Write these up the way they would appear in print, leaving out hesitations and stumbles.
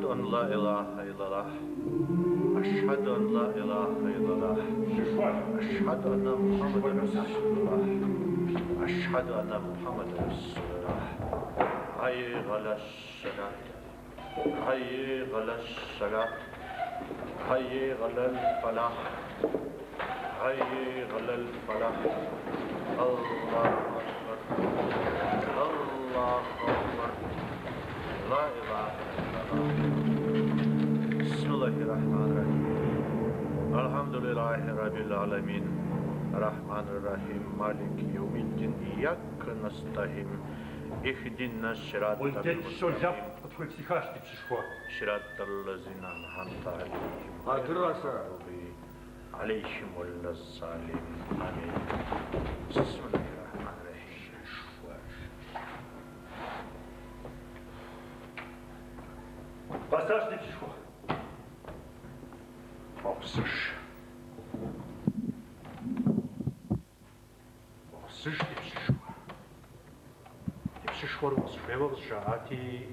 أشهد أن لا إله إلا الله أشهد أن لا إله إلا الله أشهد أن محمد رسول الله أشهد أن محمد رسول الله حي على الصلاة حي على الصلاة حي على الفلاح حي على الفلاح الله أكبر الله أكبر لا إله إلا الله بسم الله الرحمن الرحيم الحمد لله رب العالمين الرحمن الرحيم مالك يوم الدين إياك نستعين اهدنا الصراط المستقيم صراط الذين أنعمت عليهم عليهم ولا الظالمين آمين بسم الله الرحمن الرحيم Passage des petits choix. Passage des petits choix. Des petits choix où on se fait voir ce jati.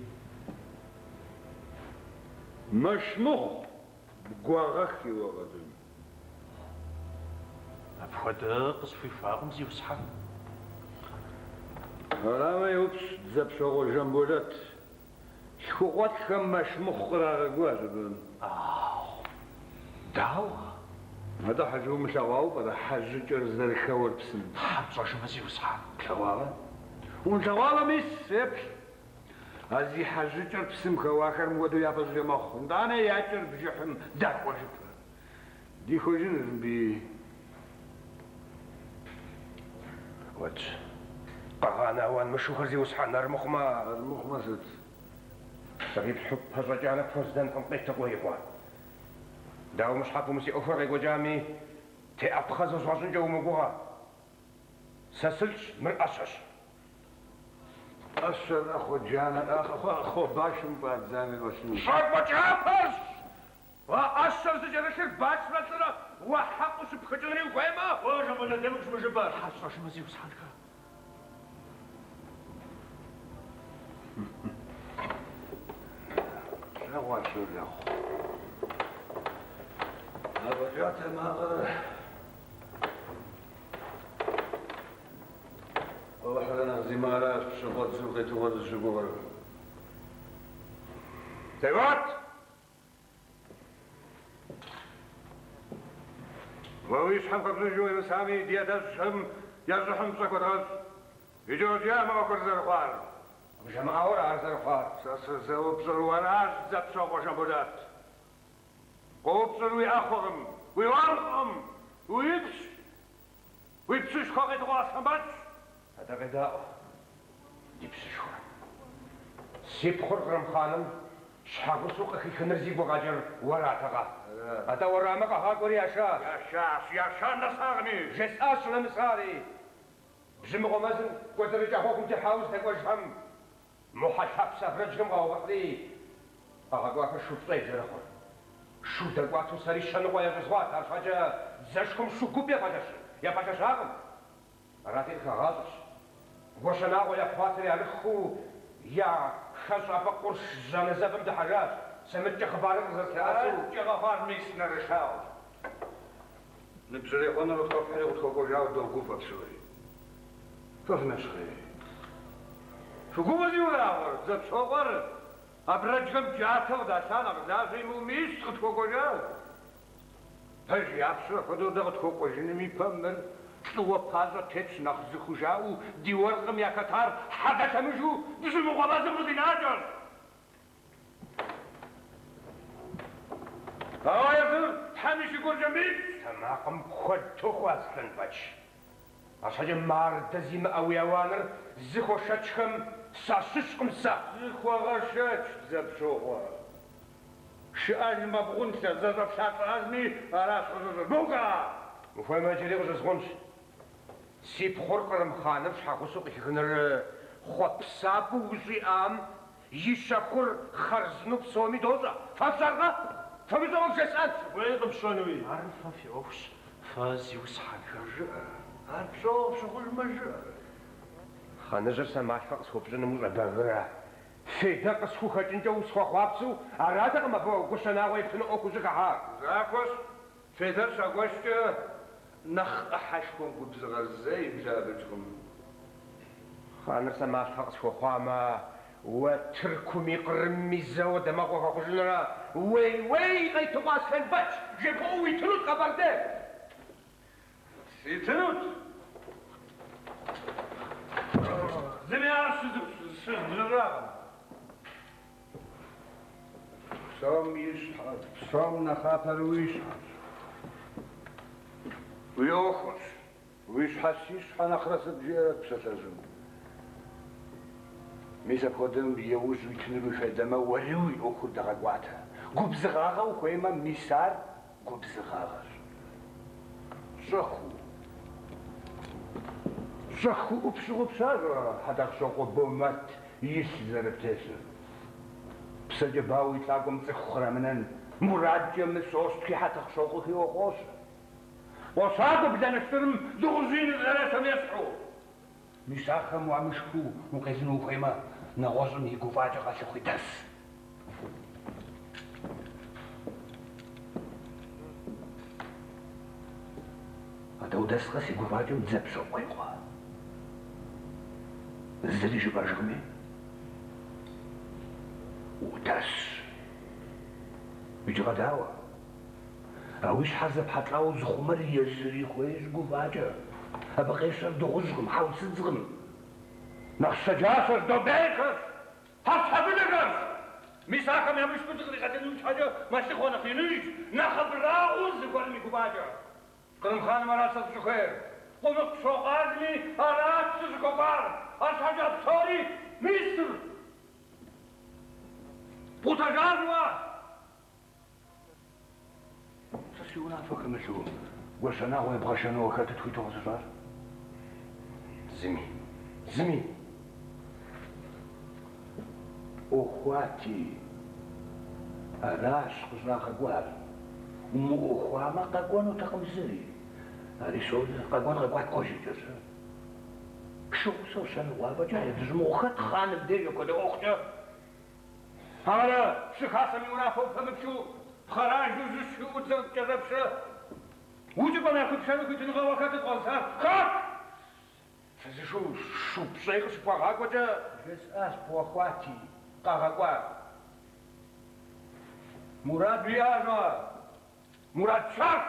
مشمخ بقواغخي وغدن أبغى قصفي فاهم زي وصحاب. أنا ما يوبس زب شغل جنبولات. شقوات كم مشمخ قرار قوازبن. داو. هذا حجو مشواو هذا حج جرز الخور بسم. حبص عشان ما زي وصحاب. شوالا. وشوالا مش سبش. هذه حج جرز بسم خواخر مودو يابز جمخ. دانا ياجر بجحم داك وجب. دي خوجن بي. وات قرانا وان مشوخر زي وصحان المخمة ست تغيب الحب هالرجالة فوزدان تنطيق تقوي إخوان داو مش حابو مسي أفرق وجامي تي أبخز وصوصن جو مقوها سسلش من أشش أشر أخو جانا أخو باشم بعد زامن وشنو شرب وجابش وأشر زجرش الباش مثلا وحق وسبخجوني وخيمة واجب أنا دمكش مجبار حبص عشان ما زي وصحابك. شنو شو له رجعت ما وحنا زمارات شغل زوجته وهذا الجبور تيوات وويش حمق بنجوي مسامي ديادشهم يرجحهم سكوتاز يجوز يا ما أكر زرقار جماعة ورا زرقار ساسزو بزرواناش زب شوق جنبودات قوب زروي أخوهم ويوارقهم ويبسش خاقي تغاس خمبات هذا غداء يبسش خاقي سيب خرقرم خانم شحاقو سوق أخي خنرزي بغاجر ورا تغا هذا ورا مقا هاقوري أشاس ياشا نصاغني جس أصل نصاري بجمعو مزن قدر جاهوكم تحاوز تقوشهم محشاب سفرجكم غاوبخلي أغاقوا شو طيب زرخون شو دقواتو سري شنقوا يا غزوات الفجا زشكم شو قوب يا فجاش يا فجاش هاغم راتي الخغازش وشناغو يا فاتري علخو يا خزع بقرش جانزة بمد حاجات سمت خبارك زركاسو جغفار ميسنا رشاو نبزري خونا وتخوف حلي وتخوفو جاو دوقوفة بسوري فهنا شخي شو قوة دي ولا زب صغر أبرجكم جاته وداشان أغزازي موميس تخوفو جاو هجي أبسر خدو دغت خوفو جنمي بمر شلوه بازا تيتش نخزي خوشاو ديورغم يا كتار حدا تمجو ديشو مغابازم رو ديناجر هايزر تحميش يقول جميل تماقم خد تخوازكن باش أصحى مارد زيم أوي أوانر زخو شاتشكم ساسشكم سا زخو غشاتش زب شوخوا شأن ما بغنش زرب شات عزمي أراس خزوز بوكا وفاي ما جري غزوز غنش سيب خورقرم خانم شحاقو سوق يخنر خواب سابو وزي آم يشاكور خرزنو بسومي دوزا فابزارنا فبزوم شسأت ويضم شونوي عارفة في أوش فازي وصحاك عارفة شغل مجر خانجر سماح فقس خوبجن مزا بغرا فيدا قصفو خجنجا وسخوا خوابسو أرادا ما بو قشنا ويبتن أوكو زكاها زاكوس فيدا شاقوشت نخ أحشكم قبزغ الزي بجابتكم خانر سما فقصفو خواما وتركم يقرم ميزا دماغو خجنرا وي غيتو غاسفن باتش جيبو ويتنوت قبرده سيتنوت زميار سيزغرا سام يشحر سام نخاطر ويشحر ويوخش ويشحسيش حنخرس بجيرك بستازم ميزا بخدم بيوز ويتنرو فدما وريوي أخو دغاقواتا قبزغاغا وخويما ميسار قبزغاغا شخو أبشغ حداق شوقو بومات يسزر بتاسر بسجا باوي تلاقم تخخرا منن مراد جم سوستكي حتاق شوقو هي وقوش وصادو بدان السرم دغزين الزراسة يسحو ميساخم وعمشكو وقيزنو خيما نغوزن يقوفاجا غاشخي دس هذا ودس غاسي يقوفاجا متزاب شوقي قوا الزري جبا جغمي ودس يجي غداوة اويش حزب حتلاو زخمر يزري خويش قوفاجا أبغيشر دغزغم حاول تزغم نخش جاسر دو بيكر هفت بلغر ميساكم يمش بزغري غدن مش حاجة ماشي خونا خينيش نخب راوز قولمي قباجة قرم خان مراسة سخير قمق شوقازمي أرات سزقبار أرشاجة بصوري ميسر بوتجاروا سسيونا فكر مشو وشنا ويبغى شنو وكاتت في تغزر زمي أخواتي أراش خزنا خقوار ومو أخوا ما قاقوانو تقم زري هاري سود قاقوان غقوات كوشي جزر شو سوشن وابا جاي دزمو خط خان بديجو كده أخته هارا شخاصة ميونا فوق فمبشو خراج وزشو وتزوج جربشه وجب أن يكون شيء كنت نغوا كاتب غلطان خاك فزشو شو بشيء شو بقى وجه جس أس بوخواتي قاقوا مراد بيانا مراد شاف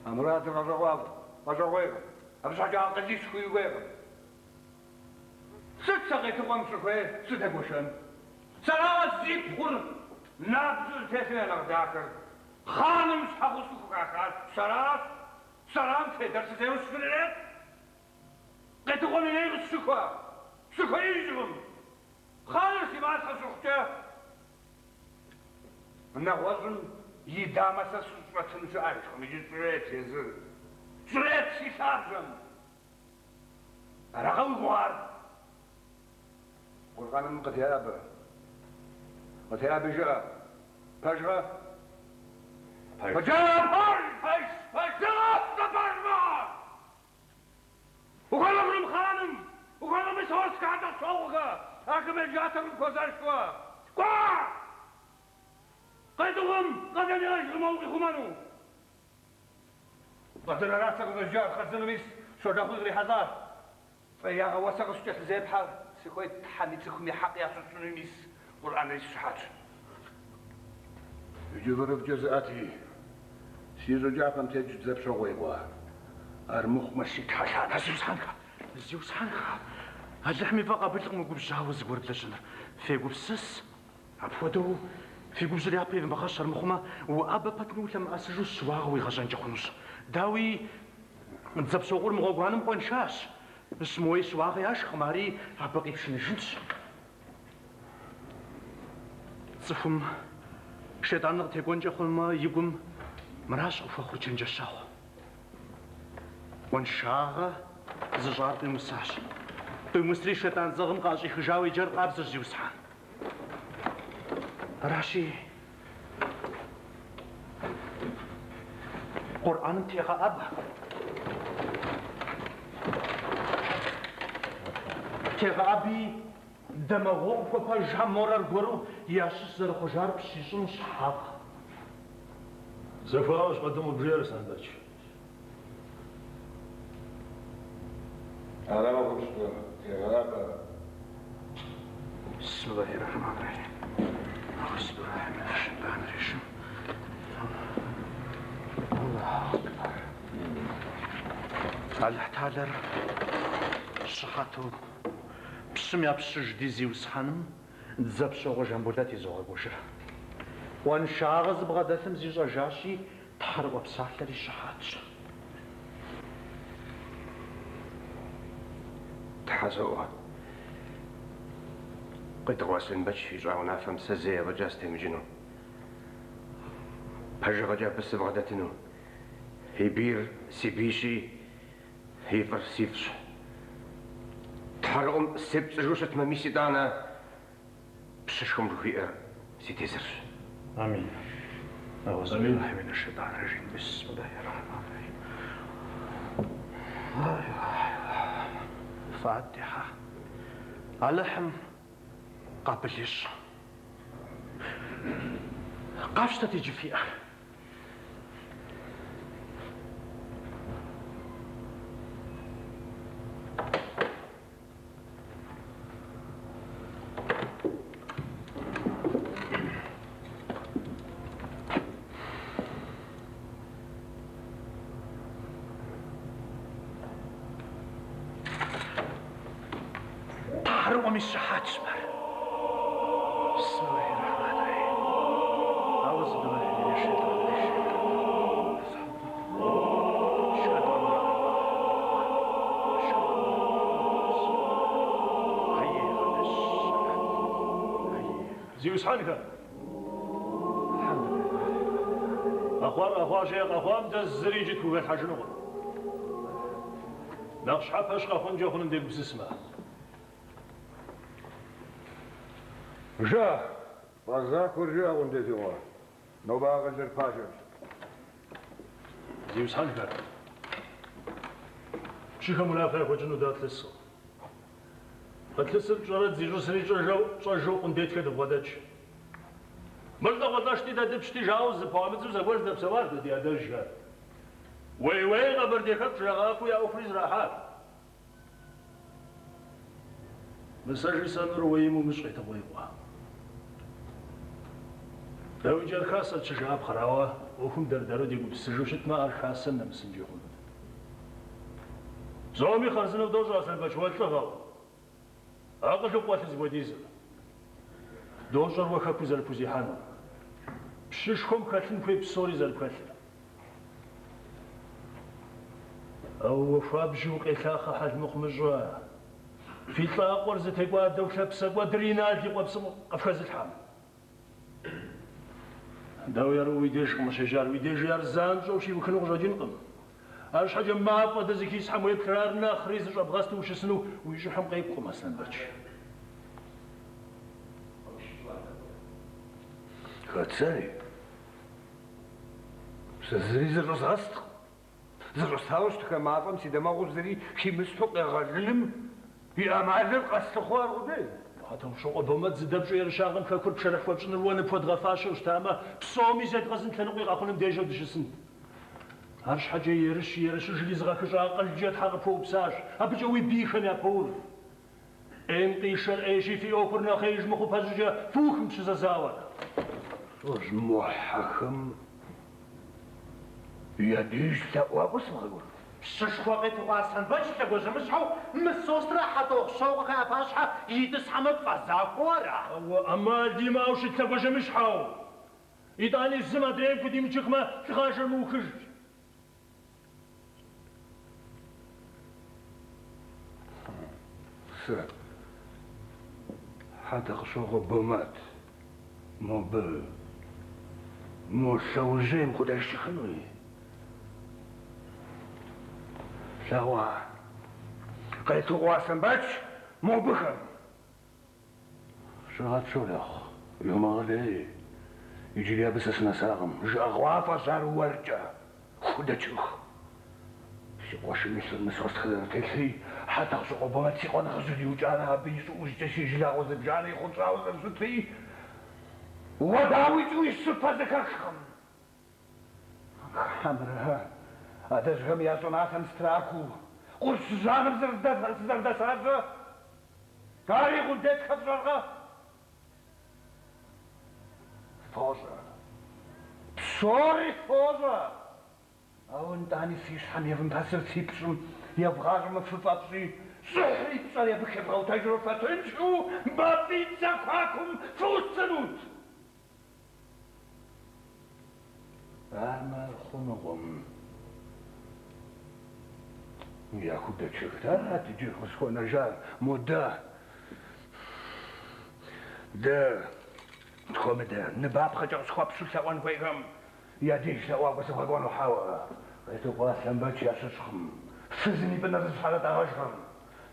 مراد رجواب أبشع جال قديش خوي ويب ست سقيت وامشي خوي ست هقوشن سلام زيب خور نابزل تسنى لغداكر خانم شاقو سوكو كاكار سلام فيدر سيزيرو سفريرات قيتو قولي نيغ سوكو يجغم خانم سيماس خسوخته نغوزن يدامسا سوسواتن شعارشكم يجي سريت يزر سريت سيسارجم رغم غوار قرقانم قتيابة جاء فجأة فجاء فجاء وقال ابن خانم وقال مسهوس كعدة صوغة أكمل جاتر الكوزاشوا قوى قيدهم قدن يجرموا ويخمنوا قدن راسك الرجال خزنوا ميس شو داخل غري حزار فيا غواسك اشتح زي بحال سيكوي تحني تخمي حق يا سنو ميس قرآن يشحات يجي ضرب جزاءاتي سيزو جاكم تجد زب شغوي أرمخ مشيك حشان زيوس حانخا هاد لحمي فقط بلغ مقوب الشهوز قورب لجنر في قوب السس عبودو في قوب زريا بيفن بخشر مخما وأبا باتنو لما أسجو السواغ ويغجان جخنوش داوي نتزب شغور مغوغوانم قوانشاش اسموي سواغ ياش خماري عباقي بشنجنش صفم شيطان نغتيقون جخلما يقوم مراش أفاخر جنجشاو وانشاغ زجار بمساش بمسري شيطان زغم قاشي خجاوي جر قابز زيوسحان راشي قرآن تيغا أبا تغابي دماغو كوبا جامورار غورو ياش زرخوجار بشيشون شحاق زفاوش قدموا بجير ساندويتش أنا ما كنتش غلابة. بسم الله الرحمن الرحيم. أعوذ بالله من الشيطان الرجيم. الله أكبر. الحتالر شحاتو بسم يا بسج ديزي وسحنم تزبشو غجنبولاتي زوغ بوشر. وان شاغز بغداتم زيجا جاشي تحرق بساحلري شحاتش. تحزوا قد غواسن بچ يجعونا فمسا زي رجاستي مجنو بجا غجا بس بغداتنو هيبير سيبيشي هيفر سيفش تحرقم سبت جوشت مميسي دانا بششكم رخيئر سيتيزرش آمين. أعوذ بالله من الشيطان الرجيم. بسم الله الرحمن الرحيم. لا إله إلا الله. فاتحة. اللحم قابليش. قافش تيجي فيها. حرم الشحات شمر. بسم الله الرحمن الرحيم. أعوذ بالله من الشيطان الرجيم. أشهد أن لا إله إلا الله. أشهد أن لا زيوس حنكة الحمد لله. أخوان شيخ أخوان دز زريجت كوغات حاجة نغل نقش حفش أخوان جاخون ندير بسسمه جا رزاق ورجا ونديتي واه نوباغ الجرفاجر زيوس حنكة شيخ منافق وجنو دات لسه قد لسه جرد زيجو سري جاجو ونديت كده بغداتش مردا غداشتي دا دبشتي جاوز بامت زغوز دب سوار دي ادرجا وي غبر دي خط جاكو يا افريز راحات مساجي سنر ويمو مش قيت بويبوا لو جا الخاصة تشجاب خراوة وهم دردارو ديقو بسجوشت ما الخاصة نمسنجيهم زومي خرزنا بدوجو أصلا بشوات لغاو أقل قوات زبوديزل دوجر وخاكو زلبوزي حانو بششكم خاتلين كوي بسوري زلبخاتل أو وفاب جوق إخاخة حد مقمجوا في طلاق ورزة تقوى دوشة بسقوى درينال تقوى بسمو قفاز الحام داو يرو ويديش قمشجار ويديش يارزان جوشي وكنو غجاجين قم أرش حاجة ما أبقى دزيكي يسحم ويبكرارنا خريز رجب غاستو وش سنو ويجو حم قيبكم أصلا باتش خاتساني زري زروس غاست زروس هاوش تكا معظم سي دماغو زري كي مستوق يغللم يا معلم قاست خوار غدي هاتهم شو بمت زدبشو يرشاغن فكر بشرح وبشن الوان بود غفاشة وشتاما بصومي زاد غزن تلنقي غاقونم ديجو دشسن هرش حاجة يرش جليز غاكش عقل جيت حق فوق بساش أبجوي بيخن يا بور انقي شرعيشي في أوكرنا خيج مخو بهزجا فوخم بشزا زاور وش محكم يا ديش تقوى بصمغور ششخوغي تغاسن باش تقوز مسحو مسوسترا حتو خشوغ خافاشحا يدس حمد فزاكورا أما ديما وش تقوز مشحو إداني الزما دريم كديم تشكما تغاشر موخج سر حتى خشوغ بومات مو بل مو شوجين قداش خنوي شاوا قيتو غواسن باتش مو بخم شغات شولخ يوم غلي يجي لي بس اسنا ساغم جا غوافا صار ورجا خدا تشوخ واش مثل مسوس خدر تيسي حتى ربما تيقون غزولي وجانا بيسو وجتشي جلاغو زبجاني خلصاو زبسطي وداوي توي سبا ذكركم حمرها أدشهم يا صناعة ستراكو قرص جانب زردة سادة تاريخ وديت خبزرغة فوزة بصوري فوزة أو انتاني فيش حميفن باسر تيبسن يبغاجم في فابسي صحي بصالي بخبرة وتجربة تنشو بابي تزاكواكم فوستنوت أعمال خنوغم ياكو دا تشغتا تجيك مسكونا جار مودا دا تخوم دا نباب خجر سخواب سوساوان فيهم يا ديش سواب وسفاقوان وحاوة غيتو قاسم باتش يا سسخم فزني بالنظر حالة غاشكم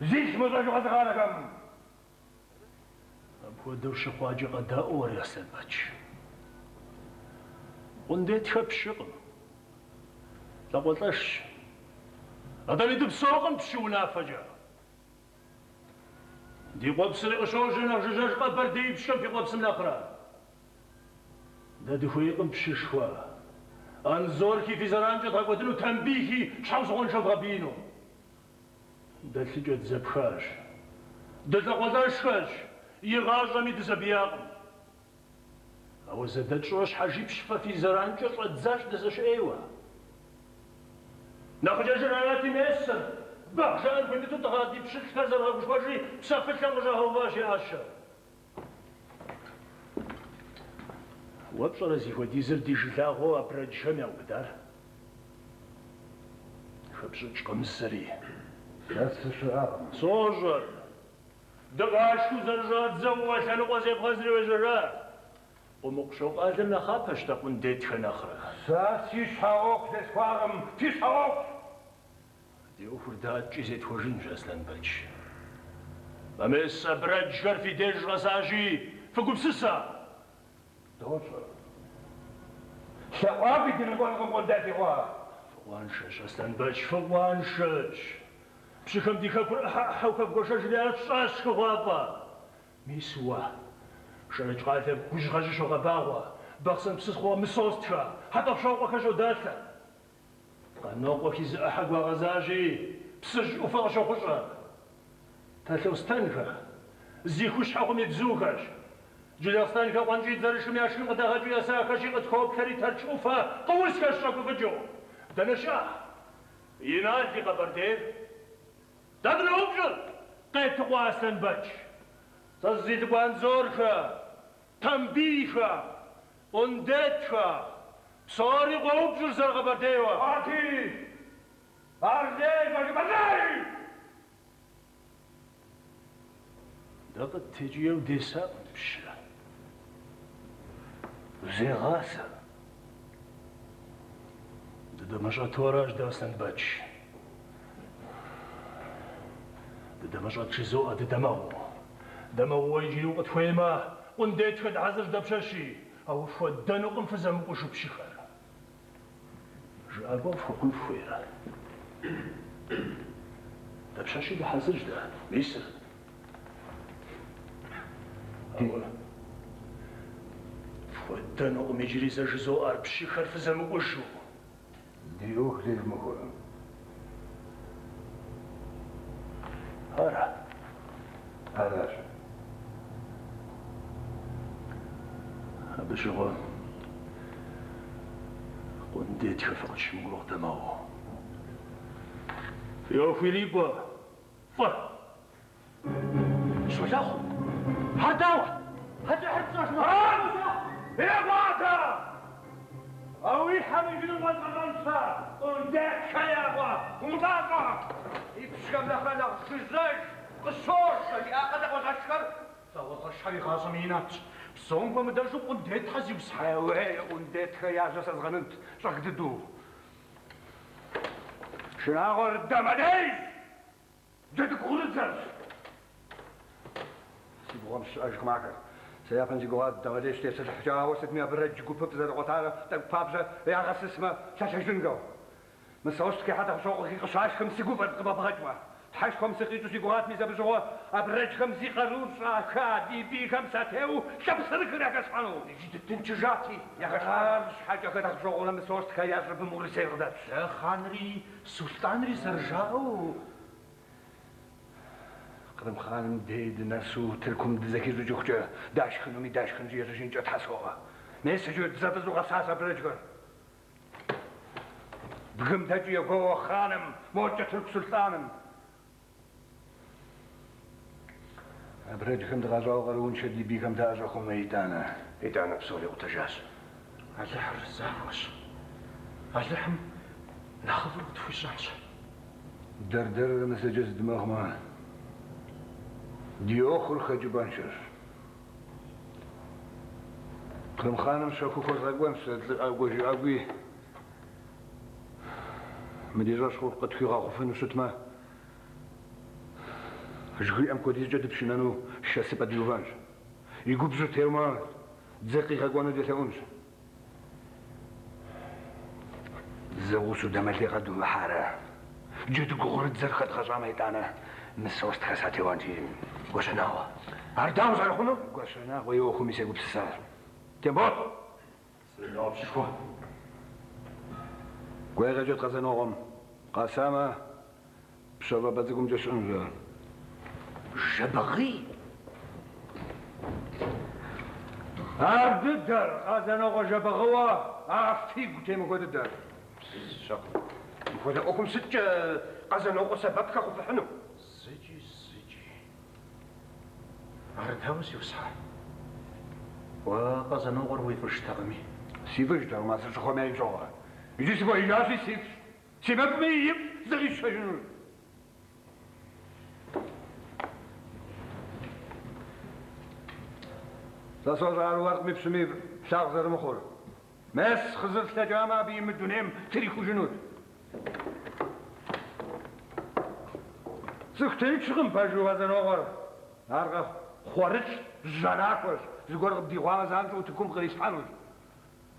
زيش مزاجو غزغانكم أبو دوش خواجة غدا أور يا سلباتش ونديت خبشقم لقلتش هذا اللي دبسوقم بشونا فجأة دي قبسري قشوجنا جوجاج قبر دي بشكم في قبس الأخرى دا دخويقم بششوا أنزور كي في زرانجة تقودنو تنبيهي شحوز غون شو غبينو دا تلجد زبخاش دا تقوداش خاش يغاج ميد زبياقم أو زدت شوش حجيب شفا في زرانجة تزاش دزاش ايوه ناخذ جرالاتي ميسر بحجان بنتو تغادي بشكل كذا غوش باجي سافت كان وجهه باشي عشا وابصر زي ودي زردي جلاغو ابرد شمع وقدر خبزوش قمسري بس شعار صوجر دقاشكو زرجات زوات لنقوزي بغزري وزرات ومقشوق آدم نخابش تقون ديت خناخرة ساسي شاوك تسوارم في شاوك دي أفردات جيزيت وجن جاسلان بلش أمس أبرد جر في ديج غساجي فقب سسا دوشر شوابي دي نقول لكم قداتي واه فوانشش أسلان بلش فوانشش بشكم دي كاكور حوكا بقوشاش لي أتشاش كغابا ميسوا شرج قاتب كوش غاجش وغباغوا بخصن بسخوا مسوستها حتى بشوقك جو داتا قنوقو كيز أحق وغزاجي بسج وفرش وخشا تاتلو ستانكا زيكوش حقوم يبزوكاش جلي ستانكا وانجي درش مياشكم قد هاجو يساكاشي قد خوب كاري ترشوفا قولس كاشراكو بجو دنشا ينادي قبردير تدري أبجل قيد تقوى أسلن بج تزيد بانزوركا تنبيكا وندتكا صاري قوبجل زرغ برديوة آتي أرزي باقي بردي دقت تجيه وديسا بشرا زي غاسة دا مشا توراج داستن باتش دا مشا تشيزوء دا دمو يجي وقت فيما ونديت فد عزر دبشاشي أو فدانو قنفزم وشو بشخر جابو فوقن فويرا دبشاشي بحزج ده ميسر أولا فدانو قميجري زجزو أرب شخر فزم وشو ديوك ليه مخولا هارا هذا هذا شغل قنديت فقط شمقلوق دماغ يا فيليبا فر شو جاخو هرداوة هدي حرصاش مهار يا باتا أوي حمي جنو مزغنسا قنديت شياغا ومضاقا يبشكم لخلق شزاج قصور اللي أقدق وتشكر سوى الشري خاصمينات بصوم بمدرجو قنديت حزي بصحة ايوه قنديت خيا جسد غننت شقددو شناغر الدمدي جدك غلطر سيبغم سؤالك معك سيافن جيغوات الدمدي شتيس الحجاة وستمية برج قوبب زر غطارة تك بابجة يا غس اسمه شاشة جنجو مسوشت كي حتى شوقك قشاش خمسي قوبة قبا بغجوة حشكم سقيتو سيقوات ميزا بجوا أبرجكم زي قرور شادي بيكم ساتيو شبسر كراك سبحانو جدت انتجاتي يا غشار حاجة كده شغلة مسوست كيا رب مغري سيغدات خانري سلطانري سرجاو قدم خانم ديد نفسو تلكم دزكي زوجوخجا داش خنومي داش خنجي رجين جات حسوها نيس جو تزبزو غساسا برجكر بغم تجي يقوى خانم موجة تلك سلطانم برجكم دغازو غرون شدي بيكم داجو خميتانا إيتانا بسولي وتجاس اللحم الزاوش اللحم ناخذ في الشمس دردر مسجز دماغ ما دي أخر خجبانشر قدم خانم شاكو كوز أقوام سأدل أقوي مديراش خوف قد في غاقفين وشتما جغي أم كوديز جد بشنانو شاسي با ديوفانش يقوب زر تيوما دزاقي غاقوانو دي تاونش زغوسو دمالي غدو محارة جد قغرد زر خد خزامة يتانا نسوست خساتي وانتي وشناوا أرداو زارخونو قوشنا ويوخو ميسيقو بسسار تيمبوت سلام شكوا قوي جد قزنوغم قاسامة بشباب بدكم جشن جبغي الدر قزنوغ جبغوا عفتي قتيمو قد الدر شق ولا أكم ست قزنوغ سببك خف حنو سجي أرداوس يوسع وقزنوغر ويفرشتغمي سيفش در ما سرشخو ما يجوغا يجي سبو إجاسي سيفش سيبب ميب زغي شجنون تصور على الورق مبسمي بشاق زر مخور ماس خزر سلجامة بيمدونهم تريكو جنود سختيك شغم باجو هذا نوغر هارغا خورج زناكوش زغور بدي غوا زانتو تكون غريس حانوش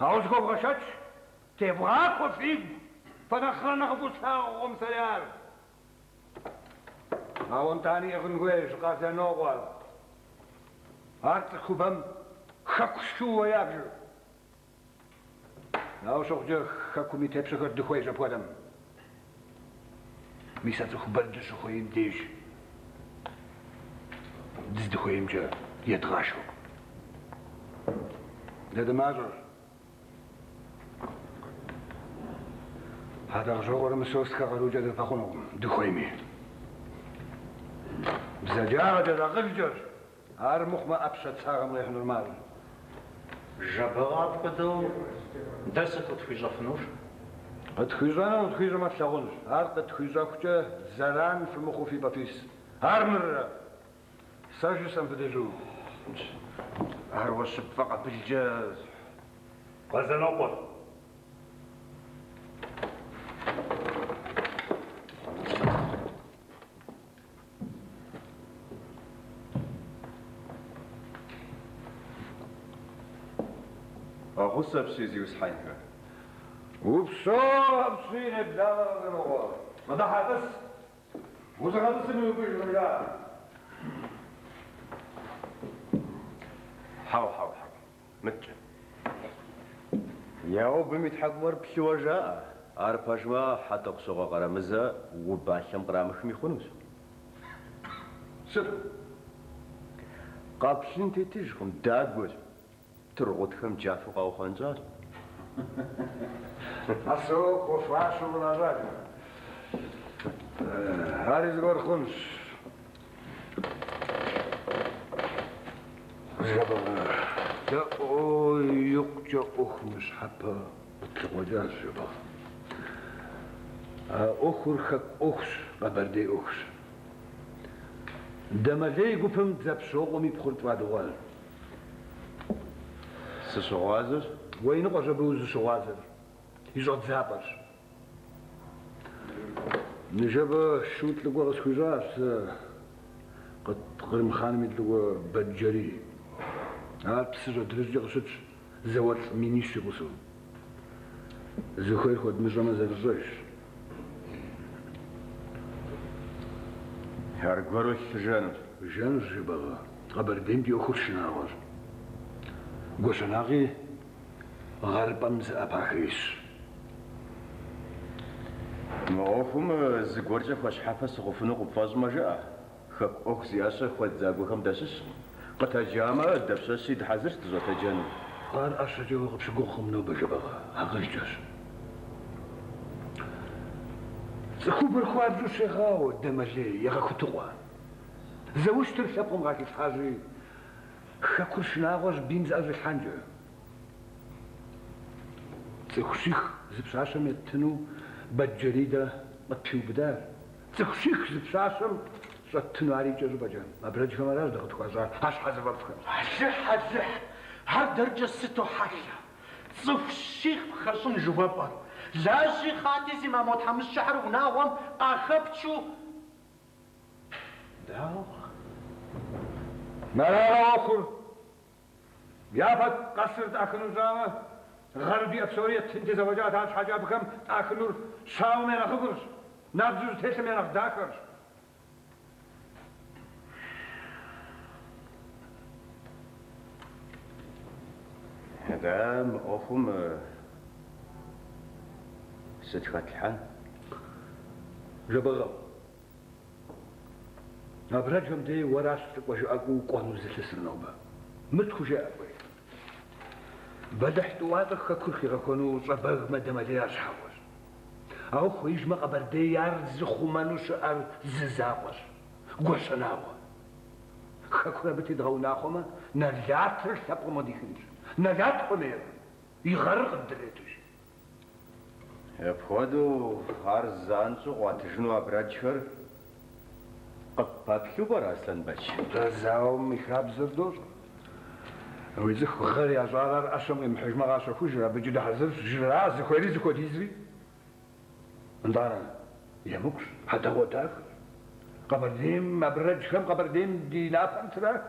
عاوز كوب غشاتش تبغاكو فيك فنخرا نغبو شاغم سليال هاون تاني اغنغويش قاسا نوغر هارتكو بم خاكشو ويابجو ناو شوخجو خاكو ميتبشكر دخويجا بودم ميساتو خبردشو خويم ديش دز دخويم جا يتغاشو ده ماجر هذا غجوغر مسوست كغلو جا دفاقونو دخويمي بزجارة جا غلجر هار مخما أبشت ساغم ريح نورمال جبغات بدو دست وتخيجا فنوش قد خيجانا وتخيجا ما تلاغونش هار قد خيجا كتا زران في مخو في بافيس هار مرة ساجو سنفدجو هار وشب فقط بالجاز قزنوغر أغصب سيزي وسحينها وبصور بصير بدار غنوار ما ضحى بس وزغط سنو يبيش رجال حاو متجن ياو بميتحقور بشوجاء أرباجوا حتى قصوغا قرامزة وباشم قرامشم يخونوس سر قابشين تيتيجكم داقوز ترغوتكم جافو قاو خنجار أسوق وفاشو بالأزاج هاري زغور خنش جبغ يا أوي يقجا أخمش حبا بتلغوجاز جبغ أخر خك أخش ببردي أخش دمالي قفم زبشوغ ميبخلت وادوال سشغازر وين قجا بوز شغازر يجعد زابر نجاب شوت لقوا غسخجاس قد قرم خانمي لقوا بدجري بسجا درجة غشتش زوات مينيش غسو زخير خود مجرم زرجش هرقورو الجانب جانب جبغا قبردين دي أخر شناغر قوشناغي غربمز أباكريس موفم زغورجا خوش حافظ غفنو قفاز مجا خك أخزياسة خود زاغوهم داسس قتاجاما دبسسي دحزرت زوتا جانب قال أشجع وقبش قوخم نو بجبغا هغجاس زخوبر خوار جو شيخاو دمجي يغا كتوغا زوش ترسابهم غاكي فحاجي خاكور شناغوش بيمز أزي حانجا زخشيخ زبشاشم يتنو بالجريدة مطفيو بدار زخشيخ زبشاشم شتنو عري جزو بجان ما برج كما راز دغت خوازا هاش حزر بفكر حزح هر درجة ستو حاشا صف الشيخ خرصون جوابا زاشي خاتي زي ما موت حمس شحر وناوم قاخبتشو داو مرارا أخر يافت قصر تاكنو زاما غربي أبسورية تنتي زوجات هاش حاجة بكم تاكنور شاو مينا خبرش نابزوز تيسا مينا خداكرش هذا موفم ستخات الحان جبغا نبرجهم دي وراستك وشو أقو قوانو زلس النوبة متخوشي أقوي بدحت واضح ككرخي غكونو صبغ مدام لي أصحابوش أو خويش ما قبر دي يار زخومانوش أر ززاقوش قوشناوا خكونا بتي دغو ناخوما نلاتر سابقو مديخنش نلات خمير يغرق الدريتوش يبخودو هارزانسو واتجنو أبراجخر قبابكيو برا أصلاً باش زاو ميخراب زردوش ويزخ غير يا زارر أشم يمحجم غاشا خجرا بجد حزر جرا زكويري زكو ديزري اندارا يمكش حتى هو تاك قبردين مبرج كم قبردين دي لا فانتراك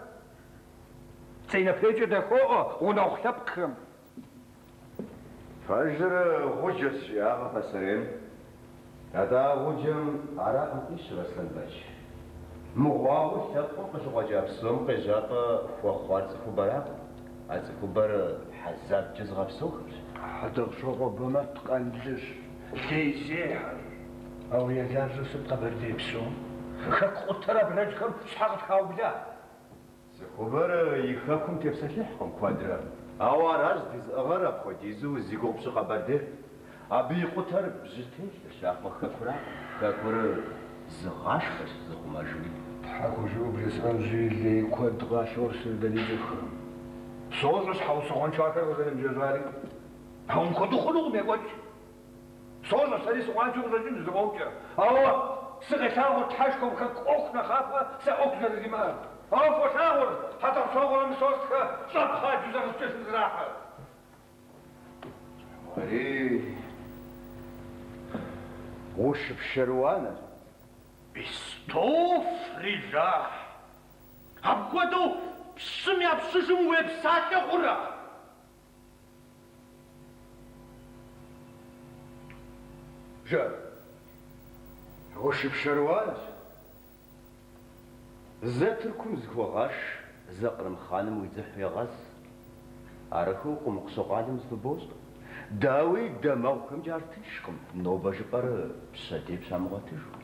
سينا بيجي دكو ونوختبكم فجر غجس يا غفسرين هذا غجم عراق إيش رسلاً باش مغواو تبقى قشو جاب سوم قجاب فوخوات خبراء از خبر حزاب جزغة بسوخر حتى شغو بما تقنجش تيزيح او يزار رسل قبر دي بسوم خك قطرة برجكم شحقت خاو بلا خبر يخاكم تبسلحكم كوادرا اوارز ديز اغرب خوديزو زيقو بسو قبر دي ابي قطر بزتيش لشاق مخكورا كاكور زغاش بس زخما جولي حكو جو بريسان جيلي كود غاشور سردني جخم صوزش حوصوان شاكر وزن الجزائري هم كدو خلوق ميقوش صوزش سري سوان شو رجل زبوكا هو سغتاو تحشكم كك اوكنا خافة سأوكنا زمان هو فشاور حتى صوغل مسوسك صبخا جزا غستش زراحة وري غوش بشروانة بستوف رجاح هبقودو بسمي بسجم ويبسات غرا جا غوش بشروانة زاتركم زكوغاش زقرم خانم ويزحي غاز عرفو قم قصوقانم زبوز داوي دماغكم جارتشكم نوبة جبر بساتي بسامغاتيجو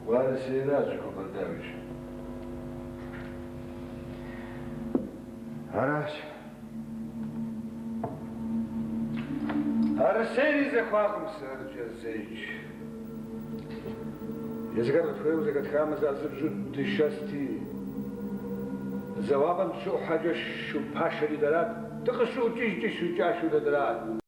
وانا سيراجكم برداويش هراش هرسيني زخواكم سرجا زيج يزغر تخيو زغت خامز ازر جد شستي زوابا شو حاجة شو باشري درات تقشو جيش شو جاشو درات